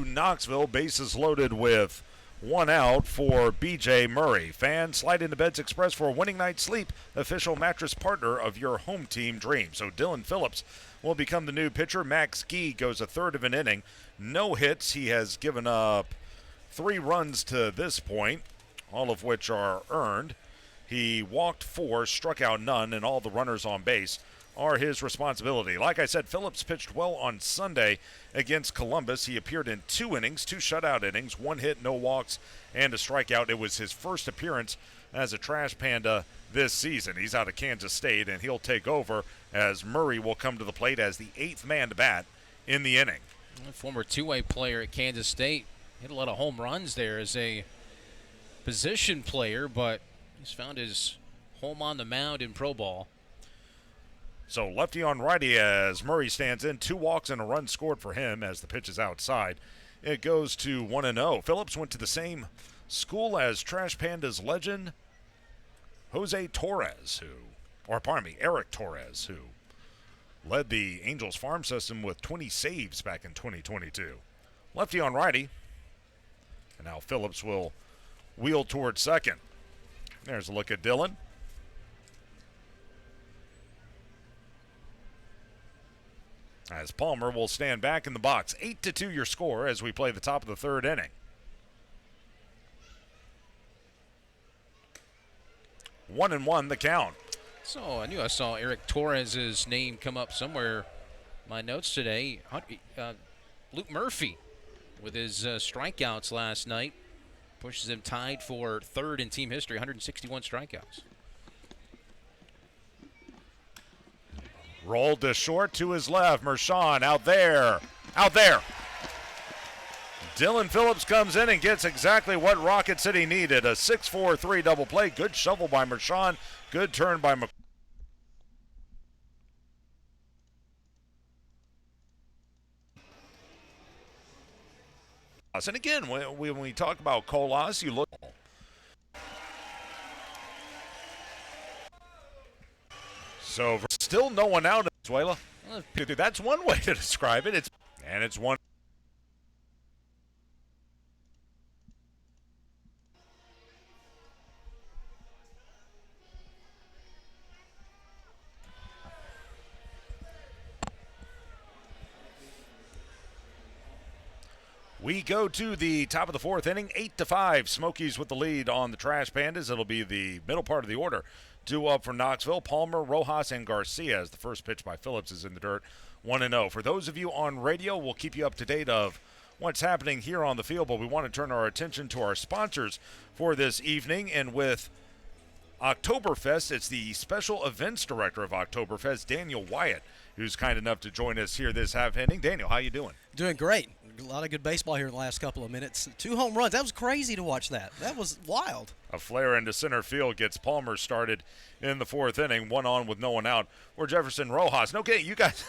to Knoxville. Bases loaded with one out for B.J. Murray. Fans, slide into Beds Express for a winning night's sleep, official mattress partner of your home team dream. So Dylan Phillips will become the new pitcher. Max Gee goes a third of an inning. No hits. He has given up 3 runs to this point, all of which are earned. He walked 4, struck out none, and all the runners on base are his responsibility. Like I said, Phillips pitched well on Sunday against Columbus. He appeared in 2 innings, 2 shutout innings, 1 hit, no walks, and a strikeout. It was his first appearance as a Trash Panda this season. He's out of Kansas State, and he'll take over as Murray will come to the plate as the 8th man to bat in the inning. A former two-way player at Kansas State. Hit a lot of home runs there as a position player, but he's found his home on the mound in pro ball. So lefty on righty as Murray stands in. 2 walks and a run scored for him as the pitch is outside. It goes to 1-0. Phillips went to the same school as Trash Pandas legend Eric Torres, who led the Angels farm system with 20 saves back in 2022. Lefty on righty. And now Phillips will wheel towards second. There's a look at Dylan. As Palmer will stand back in the box. 8-2 your score as we play the top of the 3rd inning. 1-1 the count. So I knew I saw Eric Torres' name come up somewhere in my notes today. Luke Murphy with his strikeouts last night pushes him tied for 3rd in team history, 161 strikeouts. Rolled to short to his left. Mershon out there. Dylan Phillips comes in and gets exactly what Rocket City needed. A 6-4-3 double play. Good shovel by Mershon. Good turn by McCoy. And again, when we talk about Colas, you look. So still no one out in Venezuela. That's one way to describe it. It's one. We go to the top of the 4th inning, 8-5. Smokies with the lead on the Trash Pandas. It'll be the middle part of the order. 2 up for Knoxville, Palmer, Rojas, and Garcia as the first pitch by Phillips is in the dirt, 1-0. For those of you on radio, we'll keep you up to date of what's happening here on the field, but we want to turn our attention to our sponsors for this evening. And with Oktoberfest, it's the special events director of Oktoberfest, Daniel Wyatt, who's kind enough to join us here this half inning. Daniel, how you doing? Doing great. A lot of good baseball here in the last couple of minutes. 2 home runs. That was crazy to watch that. That was wild. A flare into center field gets Palmer started in the 4th inning. 1 on with no one out. Or Jefferson Rojas. Okay, you guys,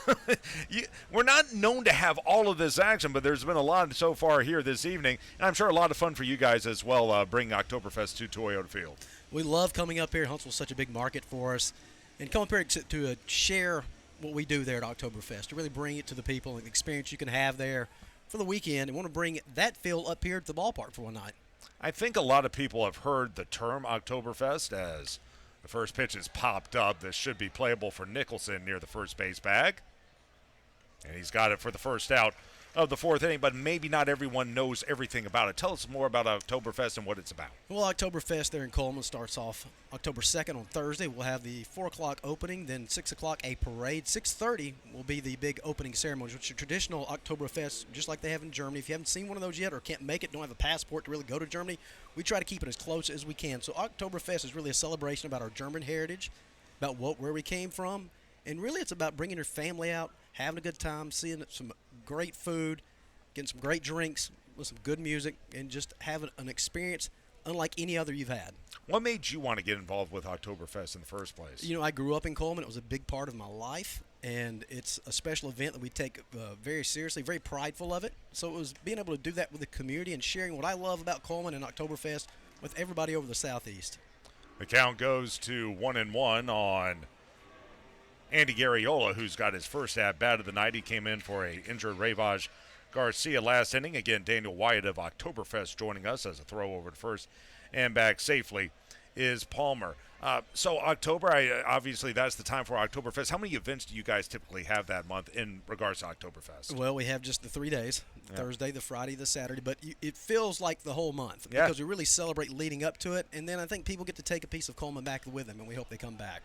we're not known to have all of this action, but there's been a lot so far here this evening. And I'm sure a lot of fun for you guys as well, bringing Oktoberfest to Toyota Field. We love coming up here. Huntsville's such a big market for us. And come up here to share what we do there at Oktoberfest, to really bring it to the people and the experience you can have there for the weekend, and want to bring that feel up here at the ballpark for one night. I think a lot of people have heard the term Oktoberfest as the first pitch is popped up. This should be playable for Nicholson near the first base bag. And he's got it for the first out of the 4th inning, but maybe not everyone knows everything about it. Tell us more about Oktoberfest and what it's about. Well, Oktoberfest there in Coleman starts off October 2nd on Thursday. We'll have the 4 o'clock opening, then 6 o'clock a parade. 6:30 will be the big opening ceremony, which is a traditional Oktoberfest, just like they have in Germany. If you haven't seen one of those yet or can't make it, don't have a passport to really go to Germany, we try to keep it as close as we can. So Oktoberfest is really a celebration about our German heritage, about where we came from, and really it's about bringing your family out, having a good time, seeing some great food, getting some great drinks with some good music, and just having an experience unlike any other you've had. What made you want to get involved with Oktoberfest in the first place? You know, I grew up in Coleman. It was a big part of my life, and it's a special event that we take very seriously, very prideful of it. So it was being able to do that with the community and sharing what I love about Coleman and Oktoberfest with everybody over the Southeast. The count goes to 1-1 on Andy Garriola, who's got his first at-bat of the night. He came in for a injured Ravage Garcia last inning. Again, Daniel Wyatt of Oktoberfest joining us as a throw over to first and back safely is Palmer. So October, obviously that's the time for Oktoberfest. How many events do you guys typically have that month in regards to Oktoberfest? Well, we have just the 3 days, Thursday, the Friday, the Saturday, but it feels like the whole month Yeah. because we really celebrate leading up to it, and then I think people get to take a piece of Coleman back with them, and we hope they come back.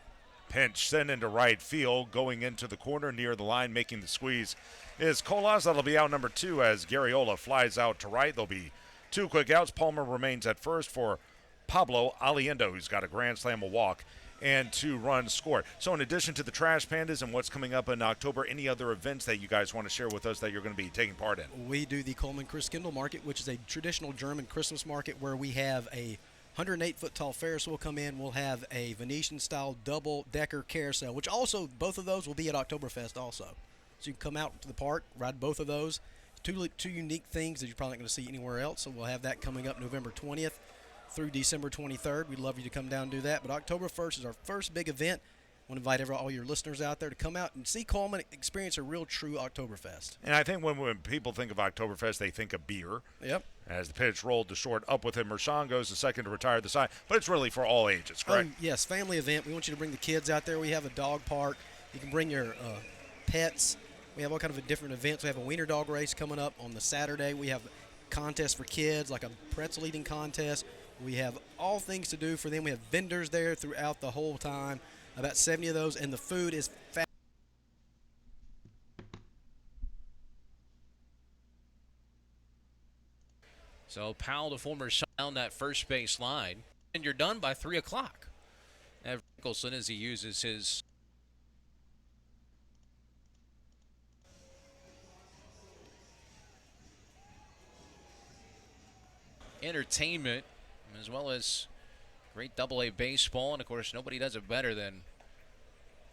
Pinch sent into right field, going into the corner near the line, making the squeeze is Colas. That'll be out number 2 as Garriola flies out to right. There'll be 2 quick outs. Palmer remains at first for Pablo Aliendo, who's got a grand slam, a walk, and 2 runs scored. So in addition to the Trash Pandas and what's coming up in October, any other events that you guys want to share with us that you're going to be taking part in? We do the Coleman Christkindl Market, which is a traditional German Christmas market where we have a 108-foot tall Ferris wheel come in. We'll have a Venetian-style double-decker carousel, which also, both of those will be at Oktoberfest also. So you can come out to the park, ride both of those. Two unique things that you're probably not going to see anywhere else. So we'll have that coming up November 20th through December 23rd. We'd love you to come down and do that. But October 1st is our first big event. I want to invite all your listeners out there to come out and see Coleman experience a real, true Oktoberfest. And I think when people think of Oktoberfest, they think of beer. Yep. As the pitch rolled to short, up with him, Mershon goes the second to retire the side. But it's really for all ages, correct? Yes, family event. We want you to bring the kids out there. We have a dog park. You can bring your pets. We have all kind of different events. We have a wiener dog race coming up on the Saturday. We have contests for kids, like a pretzel eating contest. We have all things to do for them. We have vendors there throughout the whole time, about 70 of those, and the food is fabulous. So Powell, the former down that first base line, and you're done by 3 o'clock. Evan Nicholson, as he uses his entertainment, as well as great Double-A baseball, and of course nobody does it better than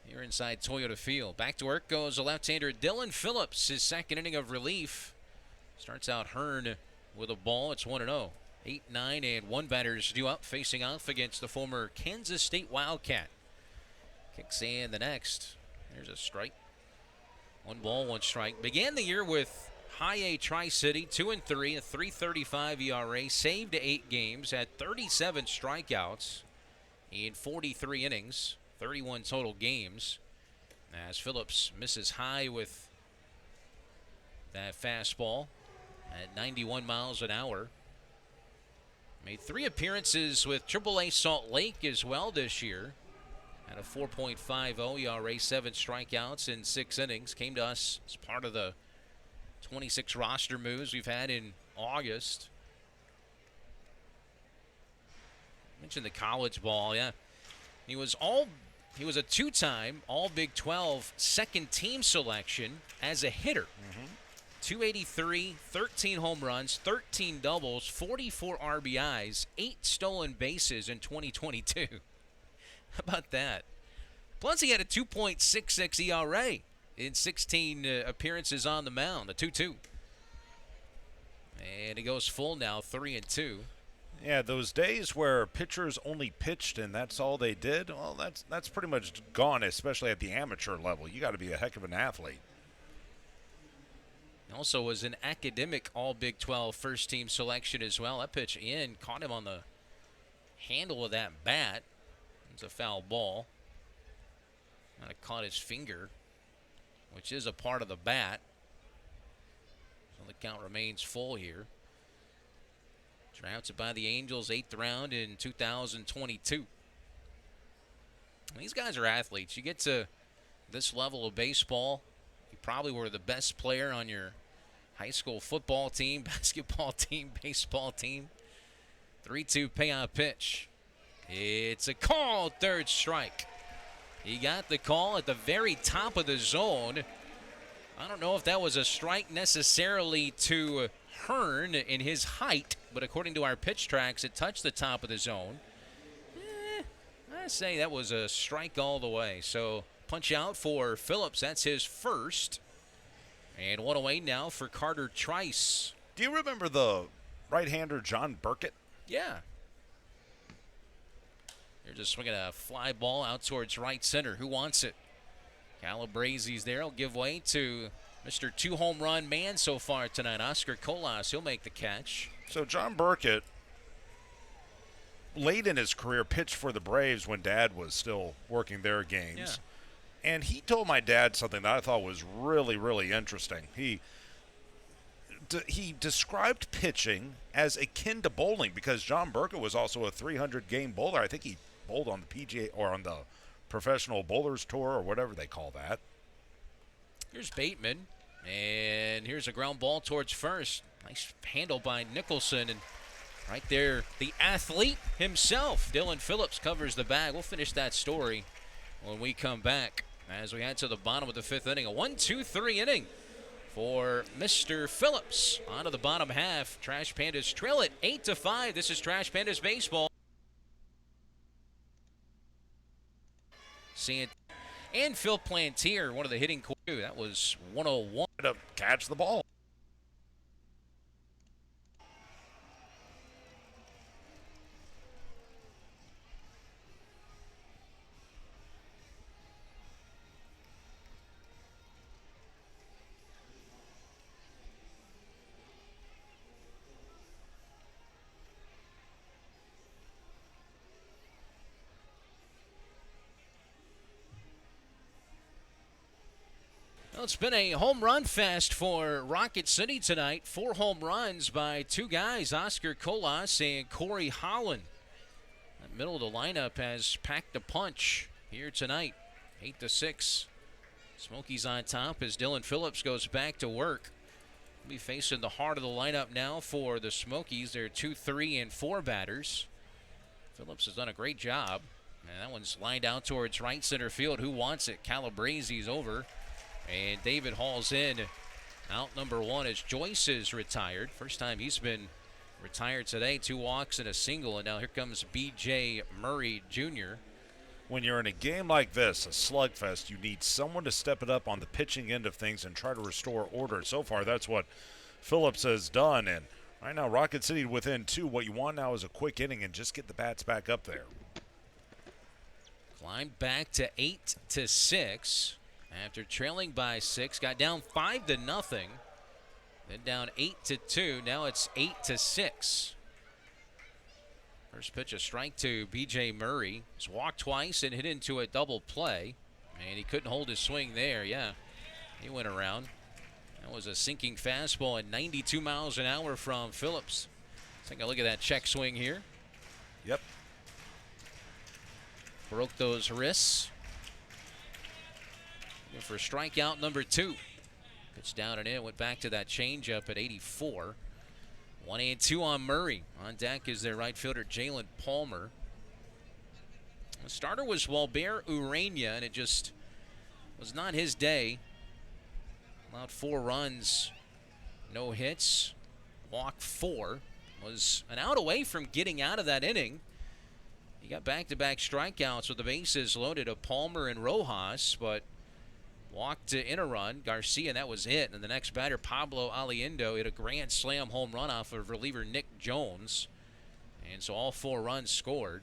here inside Toyota Field. Back to work goes the left-hander Dylan Phillips, his second inning of relief. Starts out Hearn with a ball. It's 1-0. 8, 9, and 1 batters due up, facing off against the former Kansas State Wildcat. Kicks in the next. There's a strike. 1 ball, 1 strike. Began the year with High A Tri-City, 2-3, a 3.35 ERA, saved 8 games, had 37 strikeouts in 43 innings, 31 total games. As Phillips misses high with that fastball at 91 miles an hour. Made 3 appearances with AAA Salt Lake as well this year. Had a 4.50 ERA, 7 strikeouts in 6 innings. Came to us as part of the 26 roster moves we've had in August. Mentioned the college ball, yeah. He was a 2-time All Big 12 second team selection as a hitter. 283, 13 home runs, 13 doubles, 44 RBIs, 8 stolen bases in 2022. How about that? Plus he had a 2.66 ERA in 16 appearances on the mound, a 2-2. And he goes full now, 3-2. Yeah, those days where pitchers only pitched and that's all they did, well, that's pretty much gone, especially at the amateur level. You got to be a heck of an athlete. Also was an academic All Big 12 first team selection as well. That pitch in, caught him on the handle of that bat. It's a foul ball. Kind of caught his finger, which is a part of the bat. So the count remains full here. Drafted by the Angels, 8th round in 2022. These guys are athletes. You get to this level of baseball, you probably were the best player on your high school football team, basketball team, baseball team. 3-2 payoff pitch. It's a call, 3rd strike. He got the call at the very top of the zone. I don't know if that was a strike necessarily to Hearn in his height, but according to our pitch tracks, it touched the top of the zone. I say that was a strike all the way. So punch out for Phillips. That's his first. And 1 away now for Carter Trice. Do you remember the right-hander John Burkett? Yeah. They're just swinging a fly ball out towards right center. Who wants it? Calabresi's there. He'll give way to Mr. 2-home run man so far tonight, Oscar Colas. He'll make the catch. So John Burkett, late in his career, pitched for the Braves when Dad was still working their games. Yeah. And he told my dad something that I thought was really, really interesting. He described pitching as akin to bowling because John Burkett was also a 300-game bowler. I think he bowled on the PGA or on the Professional Bowlers Tour or whatever they call that. Here's Bateman, and here's a ground ball towards first. Nice handle by Nicholson, and right there, the athlete himself, Dylan Phillips, covers the bag. We'll finish that story when we come back as we head to the bottom of the fifth inning. A 1-2-3 inning for Mr. Phillips. On to the bottom half. Trash Pandas trail it 8-5. This is Trash Pandas Baseball. And Phil Plantier, one of the hitting crew. That was 101. To catch the ball. Well, it's been a home run fest for Rocket City tonight. 4 home runs by 2 guys, Oscar Colas and Corey Holland. The middle of the lineup has packed a punch here tonight. 8-6. Smokies on top as Dylan Phillips goes back to work. We'll be facing the heart of the lineup now for the Smokies. They're 2, 3, and 4 batters. Phillips has done a great job. And that one's lined out towards right center field. Who wants it? Calabresi's over. And David Hall's in. Out number 1 as Joyce is retired. First time he's been retired today. 2 walks and a single. And now here comes B.J. Murray Jr. When you're in a game like this, a slugfest, you need someone to step it up on the pitching end of things and try to restore order. So far, that's what Phillips has done. And right now, Rocket City within 2. What you want now is a quick inning and just get the bats back up there. Climbed back to 8-6. After trailing by 6, got down 5-0, then down 8-2. Now it's 8-6. First pitch, a strike to B.J. Murray. He's walked twice and hit into a double play, and he couldn't hold his swing there. Yeah, he went around. That was a sinking fastball at 92 miles an hour from Phillips. Let's take a look at that check swing here. Yep. Broke those wrists. For strikeout number 2. Pitch down and in, went back to that changeup at 84. 1-2 on Murray. On deck is their right fielder, Jalen Palmer. The starter was Walber Urania, and it just was not his day. Allowed 4 runs, no hits, walked 4. Was an out away from getting out of that inning. He got back-to-back strikeouts with the bases loaded of Palmer and Rojas, but walked in a run, Garcia, and that was it. And the next batter, Pablo Aliendo, hit a grand slam home run off of reliever Nick Jones. And so all 4 runs scored.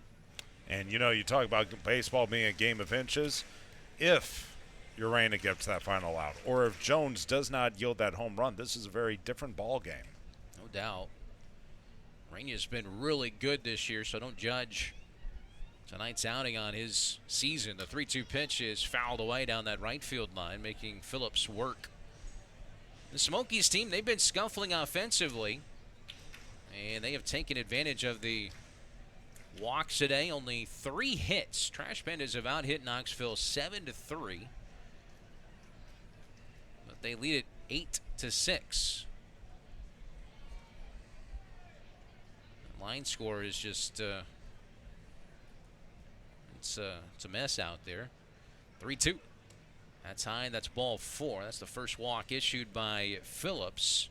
And, you know, you talk about baseball being a game of inches. If Urena gets that final out, or if Jones does not yield that home run, this is a very different ball game. No doubt. Urena's been really good this year, so don't judge tonight's outing on his season. The 3-2 pitch is fouled away down that right field line, making Phillips work. The Smokies team, they've been scuffling offensively, and they have taken advantage of the walks today. Only 3 hits. Trash Pandas have out-hit Knoxville 7-3, but they lead it 8-6. The line score is just it's a mess out there. 3-2. That's high, and that's ball 4. That's the first walk issued by Phillips.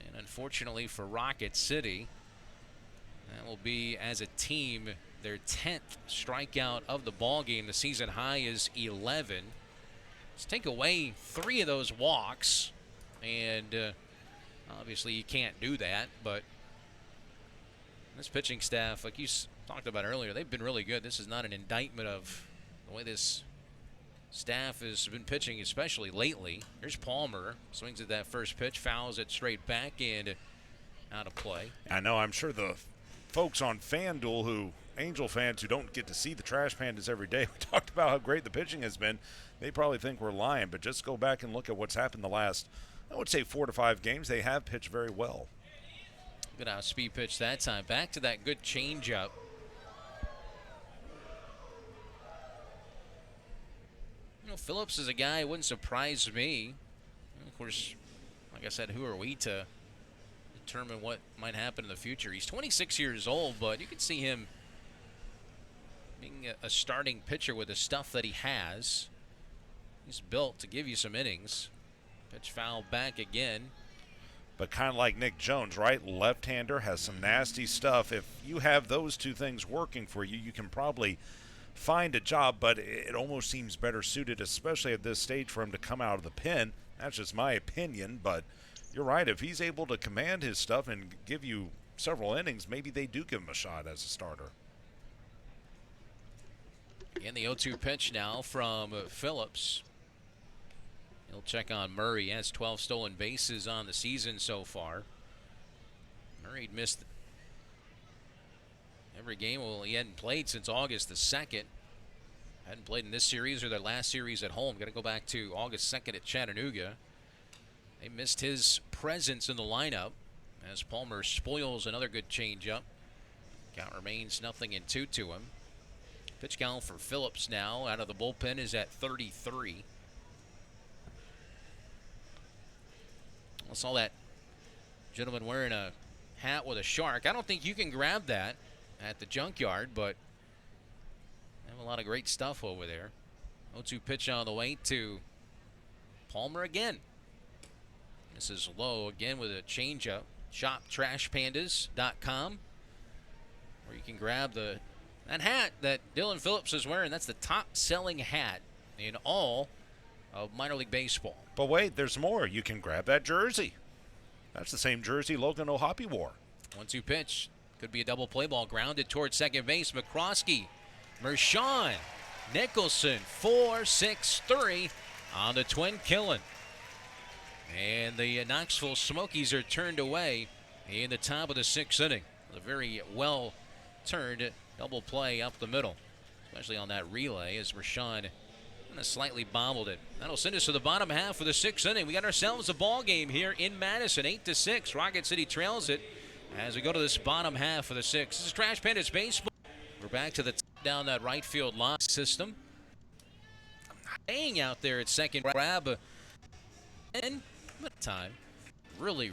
And unfortunately for Rocket City, that will be, as a team, their 10th strikeout of the ball game. The season high is 11. Let's take away 3 of those walks, and obviously you can't do that, but this pitching staff, like you talked about earlier, they've been really good. This is not an indictment of the way this staff has been pitching, especially lately. Here's Palmer, swings at that first pitch, fouls it straight back and out of play. I know, I'm sure the folks on FanDuel, Angel fans who don't get to see the Trash Pandas every day, we talked about how great the pitching has been. They probably think we're lying, but just go back and look at what's happened the last, I would say, 4 to 5 games. They have pitched very well. Good speed pitch that time. Back to that good changeup. You know, Phillips is a guy who wouldn't surprise me. Of course, like I said, who are we to determine what might happen in the future? He's 26 years old, but you can see him being a starting pitcher with the stuff that he has. He's built to give you some innings. Pitch foul back again. But kind of like Nick Jones, right? Left-hander, has some nasty stuff. If you have those two things working for you, you can probably find a job, but it almost seems better suited, especially at this stage, for him to come out of the pen. That's just my opinion, but you're right. If he's able to command his stuff and give you several innings, maybe they do give him a shot as a starter. And the 0-2 pitch now from Phillips. He'll check on Murray. He has 12 stolen bases on the season so far. Murray missed every game. Well, he hadn't played since August the 2nd. Hadn't played in this series or their last series at home. Got to go back to August 2nd at Chattanooga. They missed his presence in the lineup as Palmer spoils another good changeup. Count remains 0-2 to him. Pitch count for Phillips now out of the bullpen is at 33. I saw that gentleman wearing a hat with a shark. I don't think you can grab that at the junkyard, but they have a lot of great stuff over there. 0-2 pitch on the way to Palmer again. This is low again with a changeup. ShopTrashPandas.com, where you can grab that hat that Dylan Phillips is wearing. That's the top-selling hat in all of minor league baseball. But wait, there's more. You can grab that jersey. That's the same jersey Logan O'Hoppe wore. 1-2 pitch. Could be a double play ball. Grounded towards second base. McCroskey. Mershon. Nicholson. 4-6-3 on the Twin Killing. And the Knoxville Smokies are turned away in the top of the 6th inning. A very well-turned double play up the middle, especially on that relay as Mershon slightly bobbled it. That'll send us to the bottom half of the 6th inning. We got ourselves a ball game here in Madison, 8-6. Rocket City trails it as we go to this bottom half of the 6th. This is Trash Pandas Baseball. We're back to the down that right field line system. Staying out there at second, grab and time. Really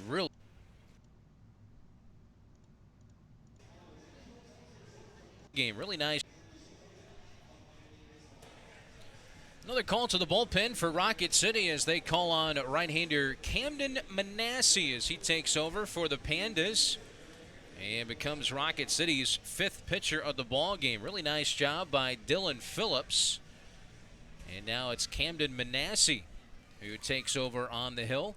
game, really nice. Another call to the bullpen for Rocket City as they call on right-hander Camden Manassi as he takes over for the Pandas and becomes Rocket City's 5th pitcher of the ball game. Really nice job by Dylan Phillips. And now it's Camden Manassi who takes over on the hill.